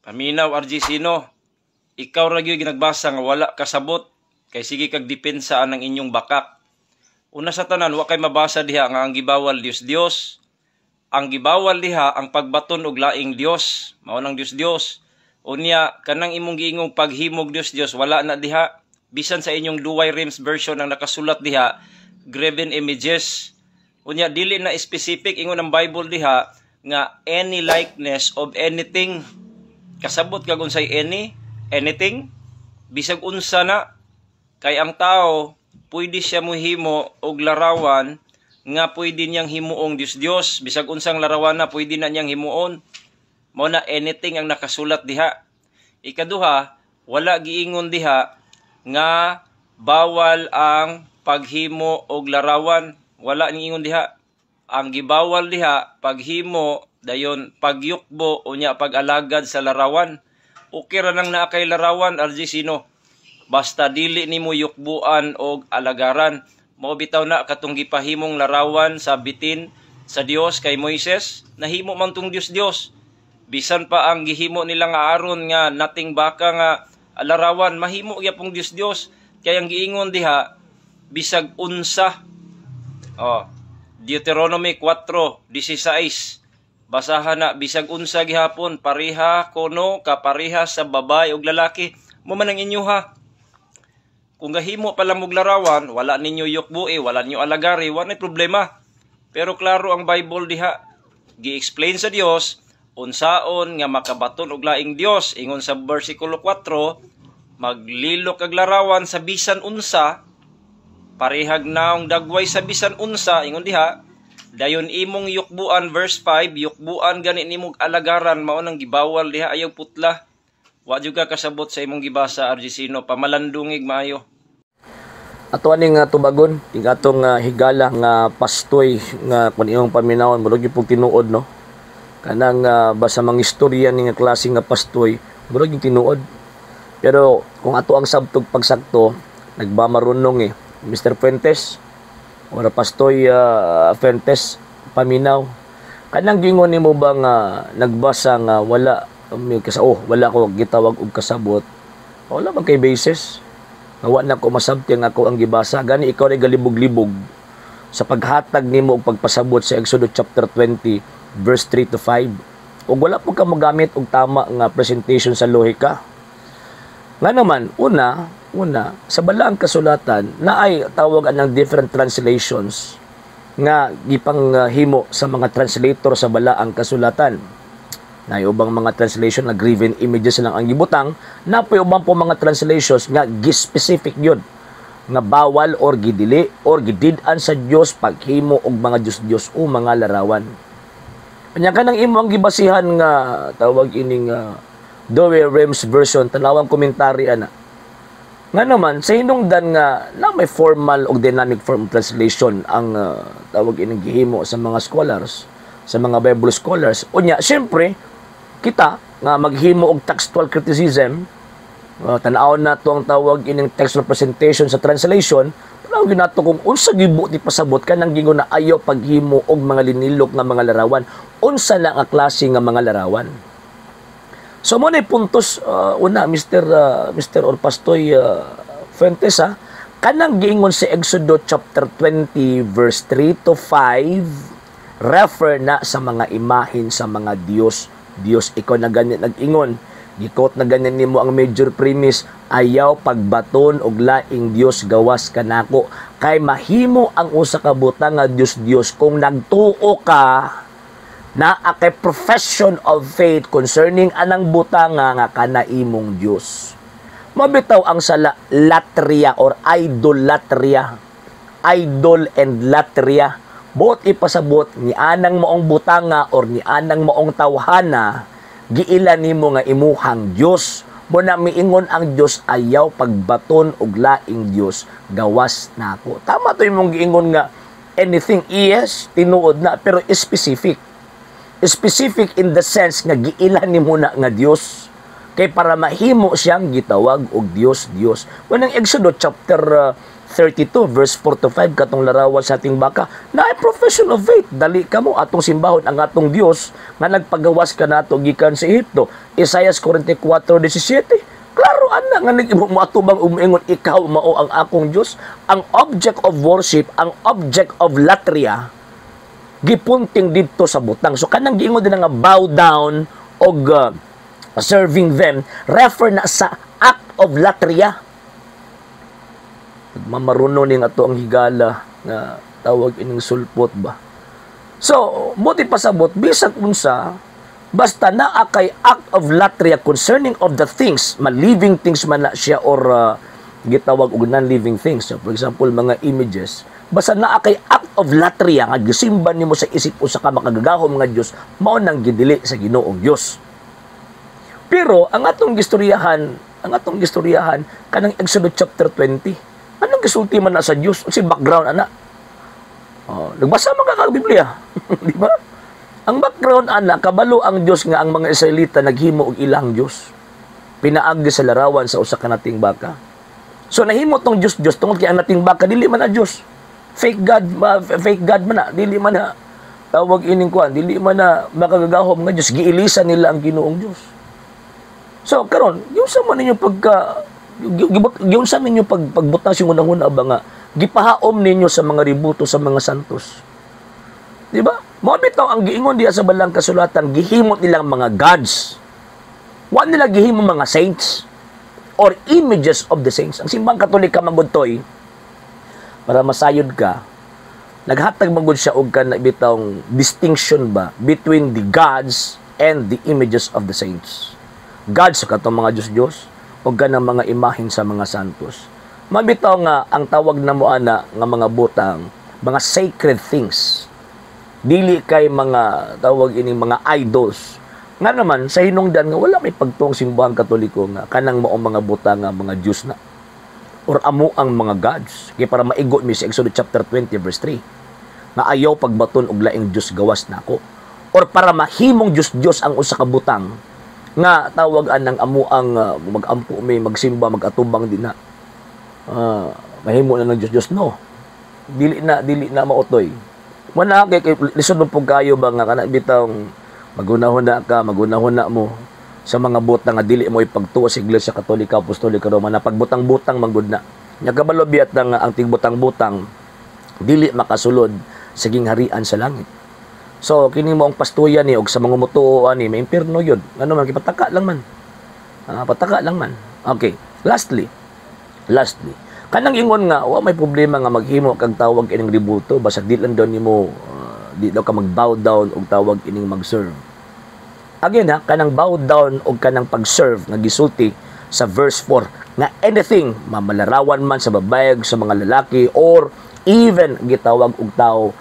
Paminaw RG sino, ikaw ra gyud ginagbasa nga wala kasabot kay sige kag depensa ang inyong bakak. Una sa tanan wa kay mabasa diha nga ang gibawal Dios. Ang gibawal diha ang pagbaton og laing Dios, mao nang Dios. Unya kanang imong giingong paghimog Dios wala na diha. Bisan sa inyong Duway Rims version ang nakasulat diha, graven images. Unya dili na specific ingon ang Bible diha nga any likeness of anything. Kasabot kag unsay anything, bisag unsa na, kay ang tao pwede siya mohimo og larawan nga pwede niyang himuong Dios. Bisag unsang larawan na pwede na niyang himuon. Mao na anything ang nakasulat diha. Ikaduha, wala giingon diha nga bawal ang paghimo og larawan. Wala niingon diha. Ang gibawal diha paghimo dayon pagyukbo unya pag-alagad sa larawan. Okay ra nang naa kay larawan RG sino. Basta dili nimo yukbuan og alagaran. Mao bitaw na katong gipahimong larawan sa bitin sa Dios kay Moises, nahimo man tong Dios. Bisan pa ang gihimo nila nga Aaron nga nating baka nga larawan, mahimo gyapong Dios. Kay ang giingon diha bisag unsa. Deuteronomy 4:16. Basahan na, bisag unsa gihapon pareha kuno kapareha sa babae ug lalaki. Mo man ang inyo ha. Kung gahimo pala mog larawan, wala ninyo yukbui, wala ninyo alagari, wala problema. Pero klaro ang Bible diha. Gi-explain sa Dios unsaon nga makabaton og laing Dios. Ingon sa bersikulo 4, maglilok kag larawan sa bisan unsa, parehag naong dagway sa bisan unsa, ingon diha. Dayon imong yukbuan, verse 5, yukbuan gani nimong alagaran, mao nang gibawal diha, ayaw putla. Wa jud ka kasabot sa imong gibasa RG sino, pamalandungig maayo. Ato aning tubagon, tingatong higala nga pastoy nga kun imong paminawon murag gyud tinuod no. Kanang basa mang istorya ni nga klase nga pastoy, murag gyud tinuod. Pero kung ato ang sabtog pagsakto, nagbamarunong Mr. Fuentes, ora pastoy Fuentes paminaw. Kanang gingon nimo ba nga nagbasa nga wala wala ko gitawag og kasabot. Wala man kay basis. Wa na ko masabti nga ako ang gibasa. Gani ikaw ay galibog-libog sa paghatag nimo og pagpasabot sa Exodus chapter 20 verse 3 to 5. Ug wala po ka mogamit og tama nga presentation sa lohika. Nga naman, una, sa balaang kasulatan, na ay tawag ng different translations nga gipang himo sa mga translator sa balaang kasulatan. Na ubang mga translation na graven images lang ang gibutang, na ubang po mga translations nga gi-specific yun, nga bawal or gidili or gidid-an sa Dios paghimo og mga Dios o mga larawan. Kanya ka nang imo ang gibasihan nga tawag ining Duway Rims version, tanawang komentary ana. Nga naman, sa hinungdan nga na may formal o dynamic form translation ang tawag ining gihimo sa mga scholars, sa mga Bible scholars. Unya, siyempre, kita nga maghimo og textual criticism, tan-aw na to ang tawag ining textual presentation sa translation, tanawag nato kung unsa gibo ti pasabot kanang gingon na ayaw paghimo og mga linilok nga mga larawan, unsa na nga klase nga mga larawan. So mo na puntos una Mr. or Pastoy Fuentes kanang giingon sa Exodus chapter 20 verse 3 to 5 refer na sa mga imahin sa mga Dios. Ikaw na ganyan nag-ingon. Gikot na ganyan nimo ang major premise, ayaw pagbaton og laing Dios gawas kanako. Kay mahimo ang usa ka butang nga Dios kung nagtuo ka na kay profession of faith concerning anang butanga nga kana imong Dios. Mabitaw ang sala latria or idolatria. Idol and latria. Bot ipasabot ni anang maong butanga or ni anang maong tawhana, giila nimo nga imuhang Dios. Mo na miingon ang Dios ayaw pagbaton og laing Dios gawas nako. Tama to imong giingon nga anything yes tinuod na pero specific. Specific in the sense nga giila nimo na nga Dios. Kay para mahimo siyang gitawag og Dios, Dios. When ang Exodus chapter 32 verse 4 to 5 katong larawan sa ating baka, na profession of faith, dali kamo atong simbahon ang atong Dios nga nagpagawas kanato gikan sa Ehipto. Isaiah 44:17. Klaro ana nga mo atubang umingon ikaw mao ang akong Dios. Ang object of worship, ang object of latria gipunting didto sa butang. So kanang giingon din nga bow down og serving them refer na sa act of latria. Mamaruno ning ato ang higala nga tawag ining sulpot ba. So buti pasabot bisag unsa basta naa kay act of latria concerning of the things, living things man na siya or gitawag og non-living things. So, for example, mga images, basta naa kay act of latria nga gisimba nimo sa isip usa ka makagagahom nga Dios, mao nang gidili sa Ginoong Dios. Pero ang atong gistoryahan kanang Exodus chapter 20. Anong gisulti man na sa Dios? Unsa background ana? Nagbasa man ka Biblia, di ba? Ang background ana kabalo ang Dios nga ang mga Israelita naghimo og ilang Dios. Pinaagi sa larawan sa usa ka nating baka. So nahimo tong Dios tungod kay ang nating baka dili man na Dios. Fake God man na, dili man na tawag ining kuan, dili man na makagagahom nga Dios, giilisan nila ang Ginoong Dios. So karon, giunsa man ninyo giunsa ninyo pagbutang sing unang-una ba nga gipahaom ninyo sa mga ributo sa mga santos. Di ba? Mo bitaw ang giingon diha sa balang kasulatan, gihimot nilang mga gods. Wa nila gihimo mga saints or images of the saints. Ang simbang Katolika magudtoy para masayod ka, naghatag magud siya og kana bitawng distinction ba between the gods and the images of the saints. Gods sa katong mga Diyos o ganang mga imahen sa mga santos. Mabitaw nga ang tawag na mo ana nga mga butang, mga sacred things. Dili kay mga tawag ining mga idols. Nga naman sa hinungdan nga wala may pagtuong simbahan Katoliko nga kanang mao mga butang nga mga Diyos na or amo ang mga gods. Kaya para maigo mi sa Exodus chapter 20 verse 3 nga ayaw pagbaton og laing Diyos gawas nako. Or para mahimong Diyos ang usa ka butang nga tawag anang amo ang magampo may magsimba magatubang din na. Mahimo na ng Diyos no. Dili na maotoy. Wala kay lisod mo kayo ba nga kana bitang magunahon na mo sa mga butang nga dili mo ipagtuo sa Iglesia Katolika Apostolika Romana pagbutang-butang manggod na. Nya kabalo biat nga ang tigbutang-butang dili makasulod sa gingharian sa langit. So kini mo ang pastuya ni og sa mga mutuo ani may impierno yun. Ano man pataka lang man. Pataka lang man. Okay, lastly. Kanang ingon nga wa may problema nga maghimo kag tawag ining ributo basta di lang daw nimo di daw ka mag-bow down og tawag ining mag-serve. Again kanang bow down og kanang pag-serve nga gisulti sa verse 4 nga anything mamalarawan man sa babayeg sa mga lalaki or even gitawag og tao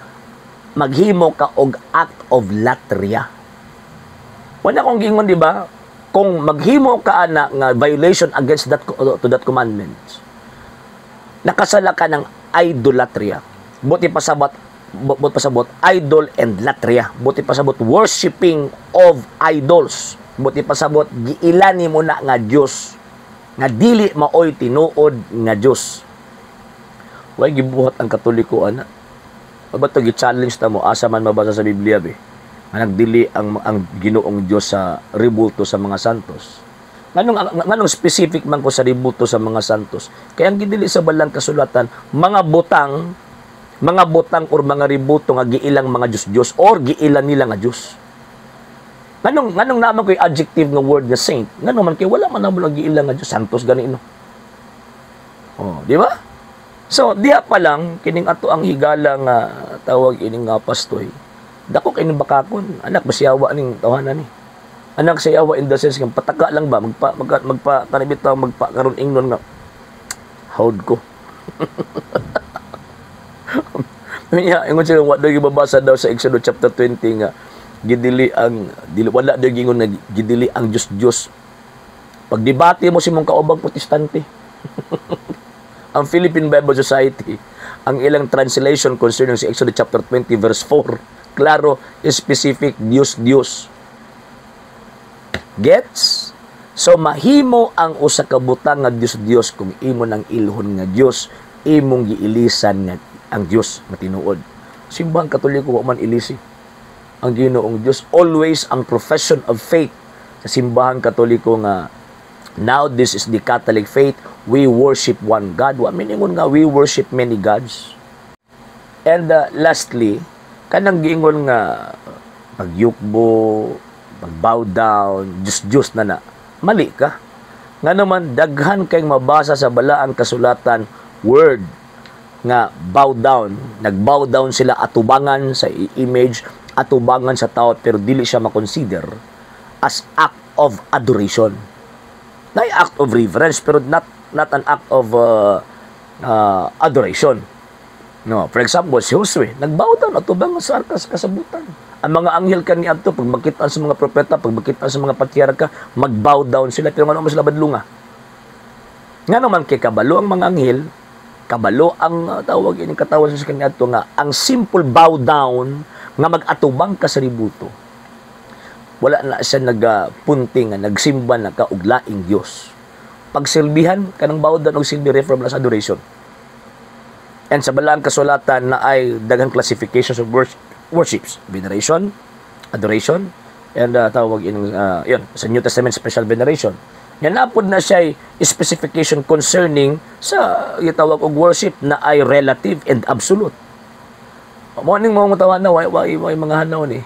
maghimo ka og act of latria. Wala kong gingon di ba? Kung maghimo ka ana nga violation against that to that commandment. Nakasala ka ng idolatria. Buti pasabot idol and latria. Buti pasabot worshiping of idols. Buti pasabot giilani mo na nga Dios nga dili maoy tinuod nga Dios. Way gibuhat ang Katoliko ana. Aba to gi-challenge ta mo asa man mabasa sa Biblia be. Nga nagdili ang Ginoong Dios sa ribulto sa mga santos. Nganong specific man ko sa ributo sa mga santos. Kaya ang gidili sa balang kasulatan, mga butang or mga ributo nga giilang mga Diyos or giilan nila nga Diyos. Nganong naman ko yung adjective ng word nga saint? Nganong man kay wala man na giilang nga Diyos, santos ganino. Di ba? So, diha pa lang, kining ato ang higala nga tawag ining nga pastoy. Dako kining bakakon, anak basiyawa ning tawanan ni. Anak sayawa in the sense nga pataka lang ba magpa karon ingnon nga hawd ko. Nya ingon sila wa daw gibabasa daw sa Exodus chapter 20 nga wala daw gingon nga gidili ang Diyos. Pagdebate mo si mong kaubang protestante. Ang Philippine Bible Society, ang ilang translation concerning si Exodus chapter 20 verse 4, klaro, specific, Diyos. Gets? So mahimo ang usa ka butang nga Dios kung imo nang ilhon nga Dios, imong giilisan nga ang Dios nga tinuod. Simbahang Katoliko wa man ilisi ang Ginoong Dios. Always ang profession of faith sa simbahang Katoliko nga now this is the Catholic faith, we worship one God. Wa miningon nga we worship many gods. And lastly, kanang giingon nga pagyukbo, pag-bow down, Diyos na. Mali ka. Nga naman, daghan kayong mabasa sa balaang kasulatan, word, nga bow down. Nag-bow down sila atubangan sa image, atubangan sa tao, pero dili siya makonsider as act of adoration. Na act of reverence, pero not an act of adoration. No, for example, si Josue, nag-bow down atubangan sa arkas kasabutan. Ang mga anghel kaniadto pag makita sa mga propeta, pag makita sa mga patriarka, mag-bow down sila pero ngano sila badlunga. Nga naman kay kabalo ang mga anghel, kabalo ang tawag ini katawan sa kaniadto nga ang simple bow down nga mag-atubang ka sa ributo. Wala na siya nagpunting nga nagsimba na kauglaing Dios. Pagsilbihan kanang bow down og silbi reform as adoration. And sa balaang kasulatan na ay daghang classifications of worships, veneration, adoration, and tawag in yun, sa New Testament special veneration. Yan napod na siya specification concerning sa itawag og worship na ay relative and absolute. Morning mo tawa na way mga hanaw ni.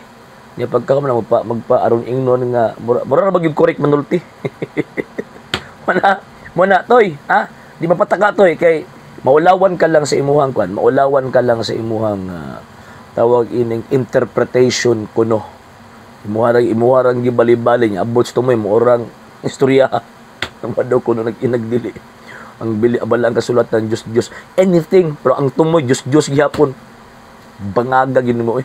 Ni pagka man magpa-aron ingnon nga mura ra magyud correct manulti. Muna toy, ha? Di mapataka toy kay maulawan ka lang sa imuhang kwan, maulawan ka lang sa imuhang tawag ining interpretation kuno. Imuharang gibali-bali niya abot to mo orang istorya ng madaw kuno nag-inagdili. Ang bili abala ang kasulatan Diyos anything pero ang tumoy Diyos gihapon bangaga gid mo.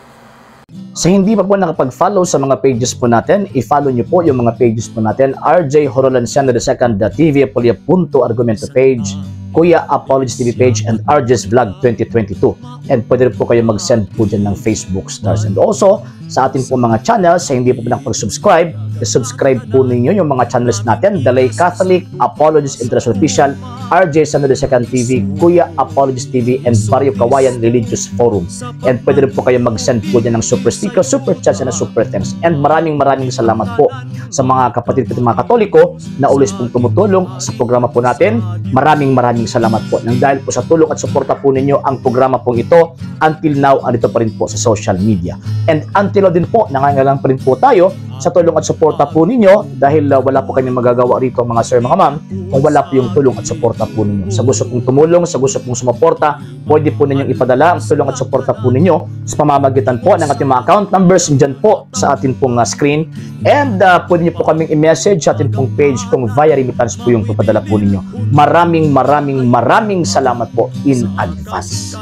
Sa hindi pa po nakapag-follow sa mga pages po natin, i-follow niyo po yung mga pages po natin, RJ Horolanciano II TV Apolia Punto Argumento page, Kuya Apologies TV page, and RJ's Vlog 2022. And pwede rin po kayo mag-send po dyan ng Facebook stars. And also, sa ating po mga channels, sa hindi po nakapag-subscribe, subscribe po ninyo yung mga channels natin, Dalay Catholic, Apologies International Official, RJ Sanado II TV, Kuya Apologies TV, and Barrio Kawayan Religious Forum. And pwede rin po kayo mag-send po dyan ng super sticker, super chats, and super thanks. And maraming salamat po sa mga kapatid at mga Katoliko na ulis pong tumutulong sa programa po natin. Maraming salamat po. Nang dahil po sa tulong at suporta po ninyo, ang programa pong ito, until now, andito pa rin po sa social media. And until now din po, nangangailangan pa rin po tayo sa tulong at suporta po ninyo dahil wala po kami magagawa rito mga sir, mga ma'am, kung wala po yung tulong at suporta po ninyo. Sa gusto pong tumulong, sa gusto pong sumuporta, pwede po ninyong ipadala ang tulong at suporta po ninyo sa pamamagitan po ng ating mga account numbers dyan po sa ating pong screen. And pwede nyo po kaming i-message sa ating pong page kung via remittance po yung papadala po ninyo. Maraming salamat po in advance.